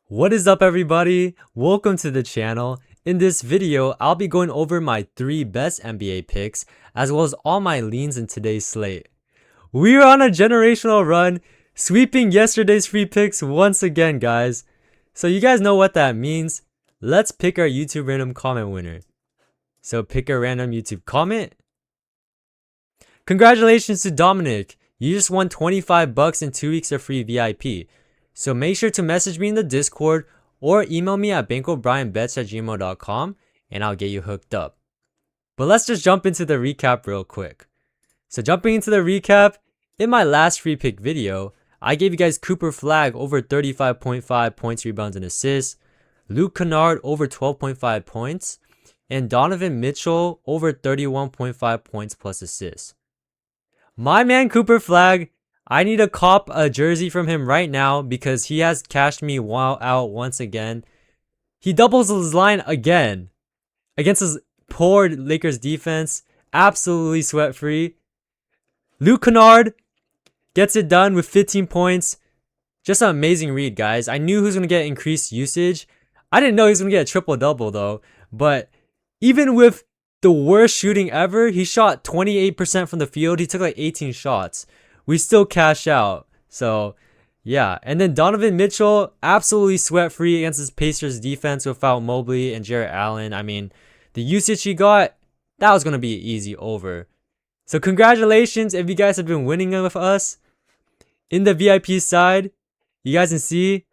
What is up, everybody? Welcome to the channel. In this video, I'll be going over my 3 best NBA picks as well as all my leans in today's slate. We're on a generational run, sweeping yesterday's free picks once again, guys. So you guys know what that means. Let's pick our YouTube random comment winner. So pick a random YouTube comment. Congratulations to Dominic. You just won 25 bucks and 2 weeks of free VIP. So make sure to message me in the Discord or email me at bankrollbrianbets@gmail.com and I'll get you hooked up. But let's just jump into the recap real quick. So jumping into the recap, in my last free pick video, I gave you guys Cooper Flag over 35.5 points, rebounds, and assists, Luke Kennard over 12.5 points, and Donovan Mitchell over 31.5 points plus assists. My man Cooper Flag, I need to cop a jersey from him right now because he has cashed me out once again. He doubles his line again against his poor Lakers defense. Absolutely sweat free. Luke Kennard gets it done with 15 points. Just an amazing read, guys. I knew he was going to get increased usage. I didn't know he was going to get a triple-double though. But even with the worst shooting ever, he shot 28% from the field. He took like 18 shots. We still cash out. So, yeah. And then Donovan Mitchell, absolutely sweat-free against his Pacers defense without Mobley and Jarrett Allen. I mean, the usage he got, that was going to be easy over. So, congratulations if you guys have been winning with us. In the VIP side, you guys can see,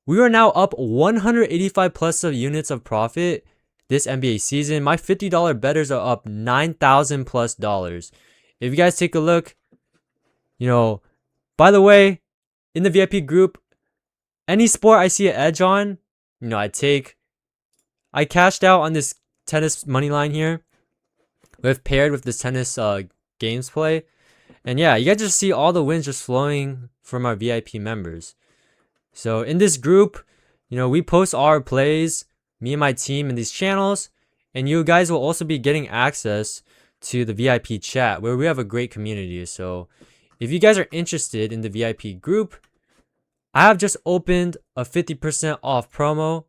we are now up 185 plus of units of profit this NBA season. My $50 bettors are up $9,000 plus dollars. If you guys take a look, by the way, in the VIP group, any sport I see an edge on, I cashed out on this tennis money line here paired with this tennis games play. And yeah, you guys just see all the wins just flowing from our VIP members. So in this group, we post our plays, me and my team in these channels, and you guys will also be getting access to the VIP chat where we have a great community. So if you guys are interested in the VIP group, I have just opened a 50% off promo.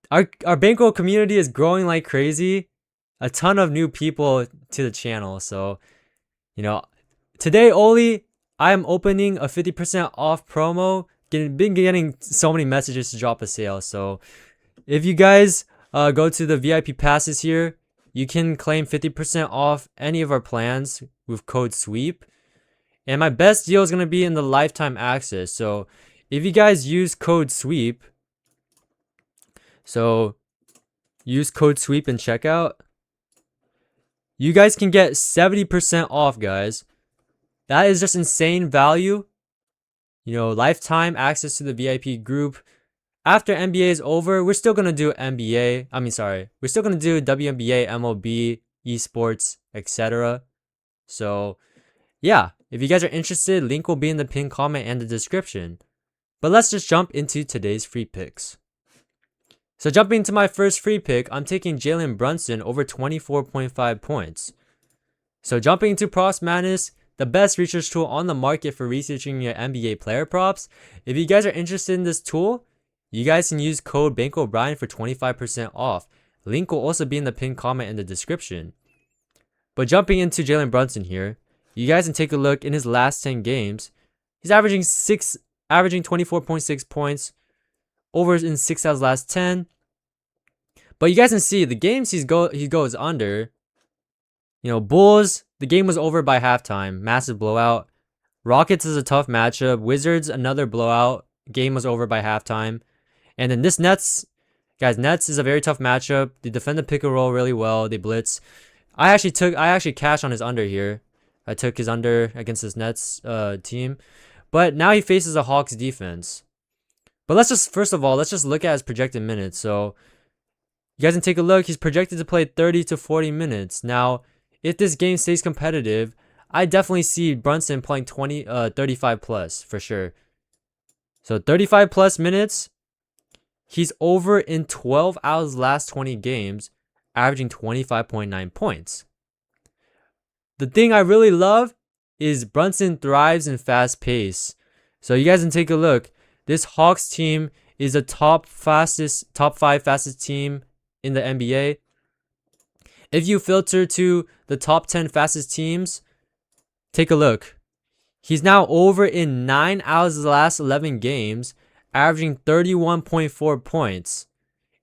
Our bankroll community is growing like crazy. A ton of new people to the channel. So, today only, I am opening a 50% off promo. Been getting so many messages to drop a sale. So, if you guys go to the VIP passes here, you can claim 50% off any of our plans with code SWEEP. And my best deal is going to be in the lifetime access. So if you guys use code SWEEP, use code SWEEP in checkout, you guys can get 70% off, guys. That is just insane value. Lifetime access to the VIP group. After NBA is over, we're still going to do NBA. We're still going to do WNBA, MLB, esports, etc. So, yeah. If you guys are interested, link will be in the pinned comment and the description. But let's just jump into today's free picks. So, jumping into my first free pick, I'm taking Jalen Brunson over 24.5 points. So, jumping into Props Madness, the best research tool on the market for researching your NBA player props. If you guys are interested in this tool, you guys can use code BankO'Brien for 25% off. Link will also be in the pinned comment in the description. But jumping into Jalen Brunson here, you guys can take a look in his last 10 games. He's averaging 24.6 points over in 6 out of his last 10. But you guys can see the games he goes under. Bulls, the game was over by halftime. Massive blowout. Rockets is a tough matchup. Wizards, another blowout. Game was over by halftime. And then this Nets is a very tough matchup. They defend the pick and roll really well. They blitz. I actually cashed on his under here. I took his under against this Nets team. But now he faces a Hawks defense. But let's just look at his projected minutes. So you guys can take a look. He's projected to play 30 to 40 minutes. Now, if this game stays competitive, I definitely see Brunson playing 35 plus for sure. So 35 plus minutes. He's over in 12 out of his last 20 games, averaging 25.9 points. The thing I really love is Brunson thrives in fast pace. So you guys can take a look. this Hawks team is the top 5 fastest team in the NBA. If you filter to the top 10 fastest teams, take a look. He's now over in 9 out of the last 11 games, averaging 31.4 points.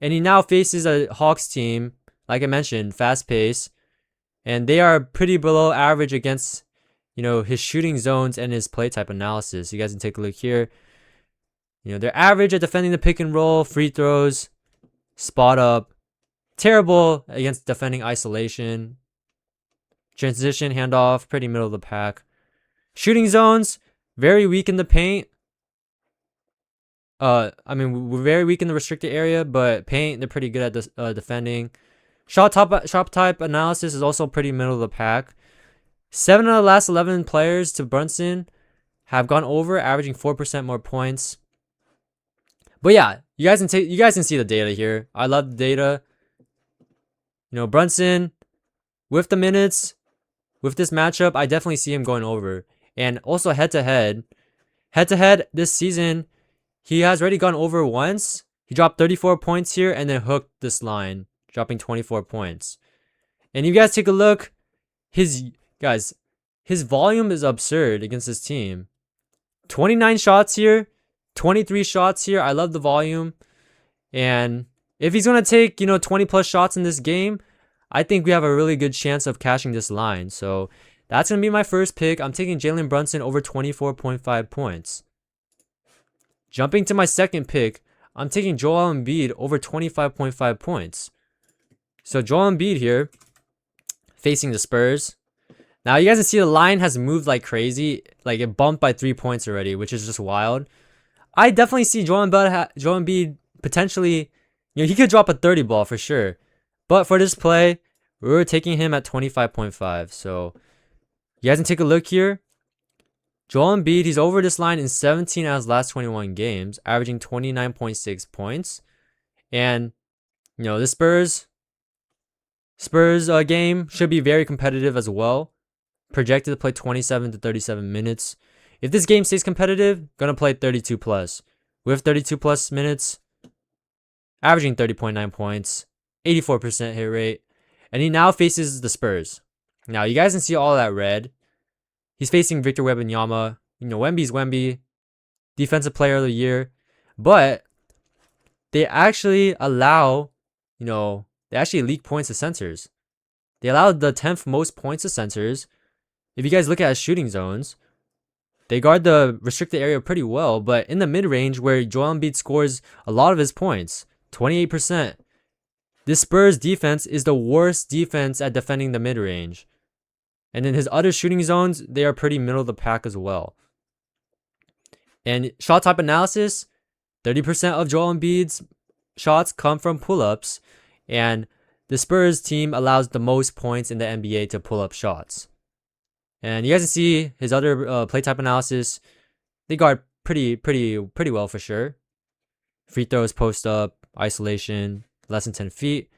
And he now faces a Hawks team, like I mentioned, fast pace. And they are pretty below average against, his shooting zones and his play type analysis. You guys can take a look here. They're average at defending the pick and roll, free throws, spot up. Terrible against defending isolation. Transition, handoff, pretty middle of the pack. Shooting zones, very weak in the paint. We're very weak in the restricted area, but paint, they're pretty good at defending. Shot type analysis is also pretty middle of the pack. 7 of the last 11 players to Brunson have gone over, averaging 4% more points. But yeah, you guys can see the data here. I love the data. Brunson, with the minutes, with this matchup, I definitely see him going over. And also head-to-head this season, he has already gone over once. He dropped 34 points here and then hooked this line, dropping 24 points. And you guys take a look, his volume is absurd against this team. 29 shots here, 23 shots here. I love the volume. And if he's going to take, 20 plus shots in this game, I think we have a really good chance of cashing this line. So that's going to be my first pick. I'm taking Jalen Brunson over 24.5 points. Jumping to my second pick, I'm taking Joel Embiid over 25.5 points. So Joel Embiid here, facing the Spurs. Now you guys can see the line has moved like crazy. Like it bumped by 3 points already, which is just wild. I definitely see Joel Embiid potentially, he could drop a 30 ball for sure. But for this play, we're taking him at 25.5. So you guys can take a look here. Joel Embiid, he's over this line in 17 out of his last 21 games, averaging 29.6 points. And, the Spurs game should be very competitive as well. Projected to play 27 to 37 minutes. If this game stays competitive, gonna play 32 plus. With 32 plus minutes, averaging 30.9 points, 84% hit rate. And he now faces the Spurs. Now, you guys can see all that red. He's facing Victor Wembanyama. Wemby's Wemby. Defensive Player of the Year. But they actually allow, they actually leak points to centers. They allowed the 10th most points to centers. If you guys look at his shooting zones, they guard the restricted area pretty well. But in the mid-range, where Joel Embiid scores a lot of his points, 28%, this Spurs defense is the worst defense at defending the mid-range. And in his other shooting zones, they are pretty middle of the pack as well. And shot type analysis, 30% of Joel Embiid's shots come from pull-ups. And the Spurs team allows the most points in the NBA to pull up shots. And you guys can see his other play type analysis. They guard pretty well for sure. Free throws, post up, isolation, less than 10 feet.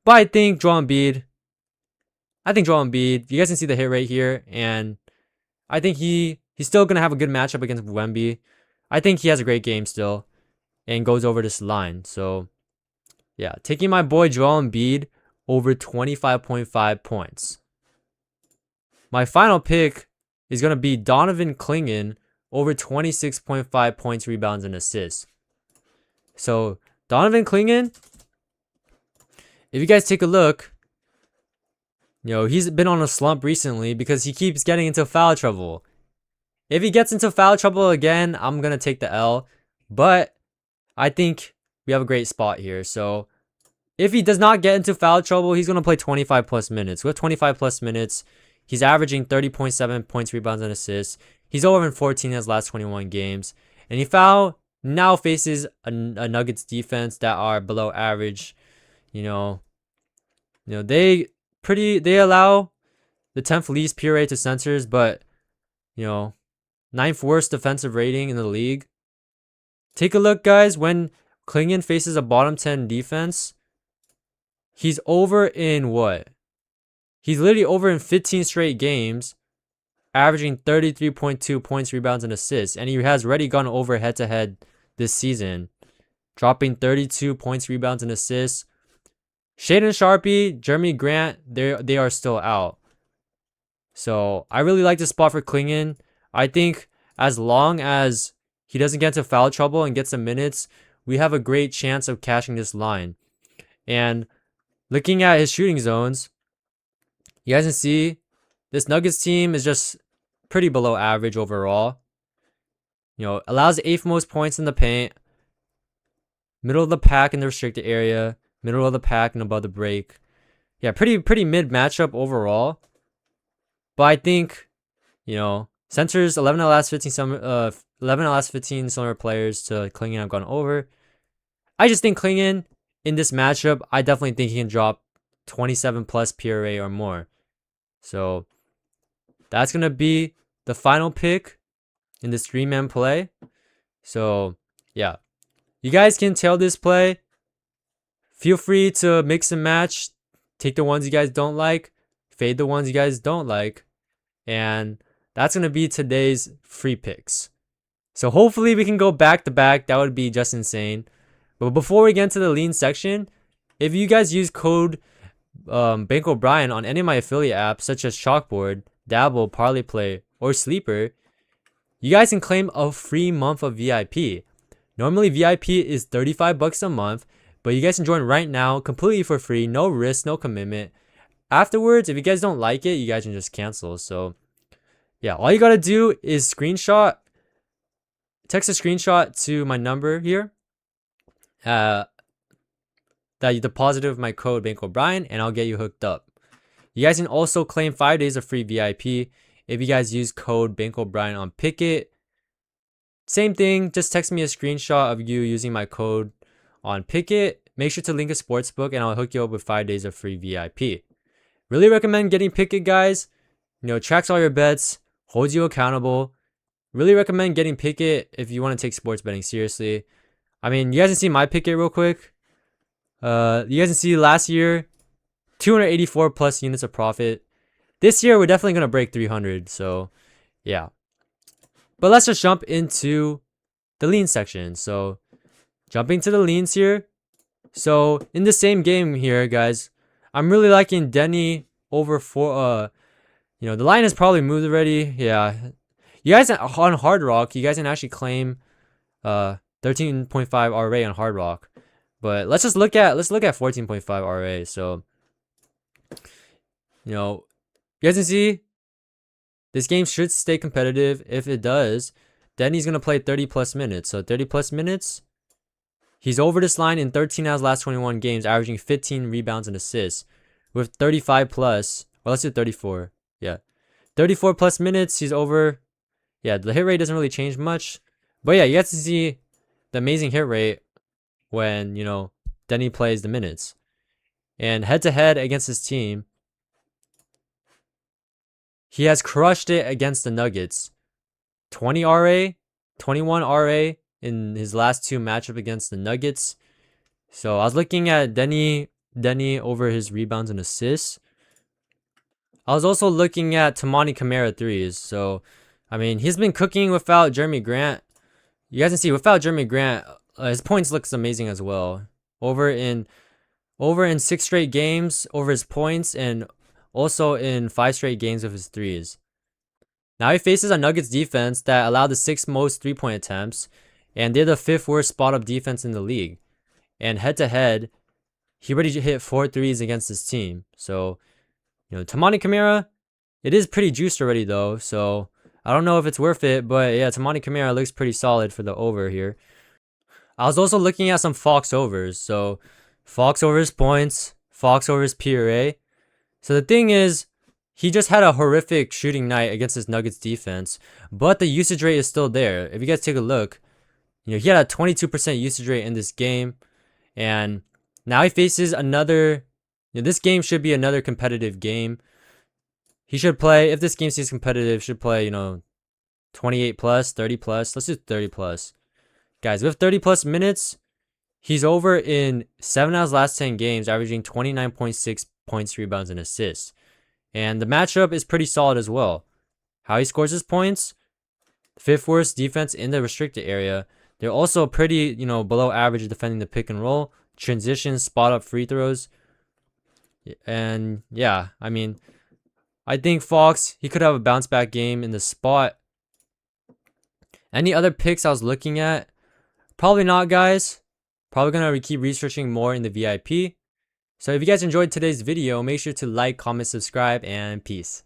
But I think Joel Embiid, you guys can see the hit rate here, and I think he's still going to have a good matchup against Wemby. I think he has a great game still and goes over this line. So, yeah, taking my boy Joel Embiid over 25.5 points. My final pick is going to be Donovan Clingan over 26.5 points, rebounds, and assists. So, Donovan Clingan, if you guys take a look, he's been on a slump recently because he keeps getting into foul trouble. If he gets into foul trouble again, I'm going to take the L. But I think we have a great spot here. So if he does not get into foul trouble, he's going to play 25 plus minutes. With 25 plus minutes, he's averaging 30.7 points, rebounds, and assists. He's over in 14 in his last 21 games. And he now faces a Nuggets defense that are below average. They allow the 10th least PRA to centers, but 9th worst defensive rating in the league. Take a look, guys. When Clingan faces a bottom 10 defense, he's over in what? He's literally over in 15 straight games, averaging 33.2 points, rebounds, and assists. And he has already gone over head-to-head this season, dropping 32 points, rebounds, and assists. Shaedon Sharpe, Jeremy Grant, they are still out. So I really like this spot for Clingan. I think as long as he doesn't get into foul trouble and get some minutes, we have a great chance of cashing this line. And looking at his shooting zones, you guys can see this Nuggets team is just pretty below average overall. You know, allows 8th most points in the paint, middle of the pack in the restricted area, middle of the pack and above the break. Yeah, pretty mid matchup overall. But I think, you know, centers 11 of the last 15 similar players to Clingan have gone over. I just think Clingan in this matchup, I definitely think he can drop 27 plus PRA or more. So that's gonna be the final pick in this 3-man play. So yeah, you guys can tail this play. Feel free to mix and match. Take the ones you guys don't like, fade the ones you guys don't like, and that's gonna be today's free picks. So hopefully we can go back to back. That would be just insane. But before we get into the lean section, if you guys use code Bankroll Brian on any of my affiliate apps such as Chalkboard, Dabble, Parlay Play, or Sleeper, you guys can claim a free month of VIP. Normally VIP is $35 a month, but you guys can join right now completely for free, no risk, no commitment. Afterwards, if you guys don't like it, you guys can just cancel. So yeah, all you gotta do is text a screenshot to my number here that you deposited with my code Bankroll Brian, and I'll get you hooked up. You guys can also claim 5 days of free VIP if you guys use code Bankroll Brian on Picket. Same thing, just text me a screenshot of you using my code on Picket. Make sure to link a sportsbook and I'll hook you up with 5 days of free VIP. Really recommend getting Picket, guys. You know, tracks all your bets, holds you accountable. Really recommend getting Picket if you want to take sports betting seriously. I mean, you guys can see my Picket real quick. You guys can see last year, 284 plus units of profit. This year, we're definitely going to break 300. So, yeah. But let's just jump into the lean section. So, jumping to the leans here. So, in the same game here, guys, I'm really liking Denny over 4. You know, the line has probably moved already. Yeah. You guys on Hard Rock, you guys can actually claim 13.5 RA on Hard Rock. But let's look at 14.5 RA. So, you know, you guys can see this game should stay competitive. If it does, then he's gonna play 30 plus minutes. So 30 plus minutes, he's over this line in 13 out of his last 21 games, averaging 15 rebounds and assists. With 35 plus, well, let's do 34. Yeah, 34 plus minutes, he's over. Yeah, the hit rate doesn't really change much, but yeah, you have to see the amazing hit rate when, you know, Denny plays the minutes. And head to head against his team, he has crushed it against the Nuggets. 20 RA, 21 RA in his last 2 matchups against the Nuggets. So I was looking at Denny over his rebounds and assists. I was also looking at Tamani Kamara threes. So, I mean, he's been cooking without Jeremy Grant. You guys can see without Jeremy Grant, his points looks amazing as well. Over in 6 straight games, over his points, and also in 5 straight games of his threes. Now he faces a Nuggets defense that allowed the 6th most 3-point attempts, and they're the 5th worst spot-up defense in the league. And head-to-head, he already hit 4 threes against his team. So, you know, Tamani Kamara, it is pretty juiced already though, so I don't know if it's worth it, but yeah, Tamani Kamara looks pretty solid for the over here. I was also looking at some Fox overs. So, Fox over his points, Fox over his PRA. So the thing is, he just had a horrific shooting night against his Nuggets defense, but the usage rate is still there. If you guys take a look, you know, he had a 22% usage rate in this game, and now he faces another, you know, this game should be another competitive game. He should play, if this game stays competitive, should play, you know, 28 plus, 30 plus. Let's do 30 plus. Guys, with 30 plus minutes, he's over in 7 out of his last 10 games, averaging 29.6 points, rebounds, and assists. And the matchup is pretty solid as well. how he scores his points. Fifth worst defense in the restricted area. They're also pretty, below average defending the pick and roll, transition, spot up free throws. And yeah, I mean, I think Fox, he could have a bounce back game in the spot. Any other picks I was looking at? Probably not, guys. Probably gonna keep researching more in the VIP. So if you guys enjoyed today's video, make sure to like, comment, subscribe, and peace.